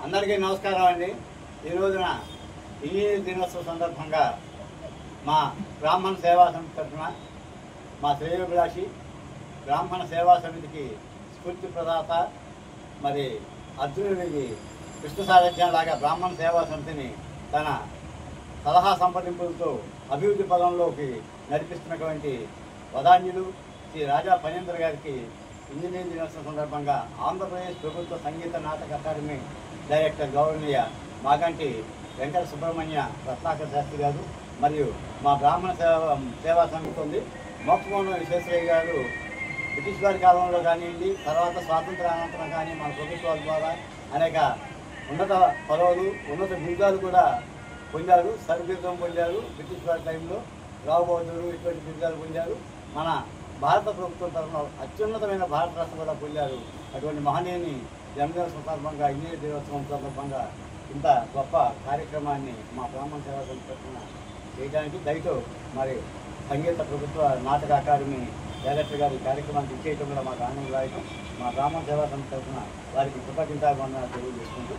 అందరికీ నమస్కారం అండి. ఈ రోజున ఇంజనీర్ దినోత్సవ సందర్భంగా మా బ్రాహ్మణ సేవా సమితి తరఫున మా శ్రేయోభిలాషి బ్రాహ్మణ సేవా సమితికి స్ఫూర్తి ప్రదాత మరి అర్జునుడికి కృష్ణ సారథ్యం లాగా బ్రాహ్మణ సేవా సమితిని తన సలహా సంప్రదింపులతో అభివృద్ధి పదంలోకి నడిపిస్తున్నటువంటి వదాన్యులు శ్రీ రాజా ఫణీంద్ర గారికి ఇంజనీర్ దినోత్సవం సందర్భంగా ఆంధ్రప్రదేశ్ ప్రభుత్వ సంగీత నాటక అకాడమీ డైరెక్టర్ గౌరవనీయ మాగంటి వెంకట సుబ్రహ్మణ్య రత్నాకర్ శాస్త్రి గారు మరియు మా బ్రాహ్మణ సేవా సమితి ఉంది. మోక్షమోహన్ విశ్వేశ్వరయ్య గారు బ్రిటిష్ వారి కాలంలో కానివ్వండి, తర్వాత స్వాతంత్ర అనంతరం కానీ మన ప్రభుత్వాల ద్వారా అనేక ఉన్నత పదవులు ఉన్నత బిరుదాలు కూడా పొందారు. సర్వీతం పొందారు. బ్రిటిష్ వారి టైంలో రావుబోతులు ఇటువంటి బిరుదాలు పొందారు. మన భారత ప్రభుత్వం తరఫున అత్యున్నతమైన భారత రాష్ట్రం కూడా పొందారు. అటువంటి మహనీయుని జన్మదిన సందర్భంగా ఇంజనీర్ దినోత్సవం సందర్భంగా ఇంత గొప్ప కార్యక్రమాన్ని మా బ్రాహ్మణ సేవా సమితి తరఫున చేయడానికి దయతో మరి సంగీత ప్రభుత్వ నాటక అకాడమీ డైరెక్టర్ గారు ఈ కార్యక్రమానికి ఇచ్చేయటం కూడా మాకు ఆనందదాయకం. మా బ్రాహ్మణ సేవా సమితి తరఫున వారికి కృతజ్ఞతాభివందనాలు తెలియజేసుకుంటూ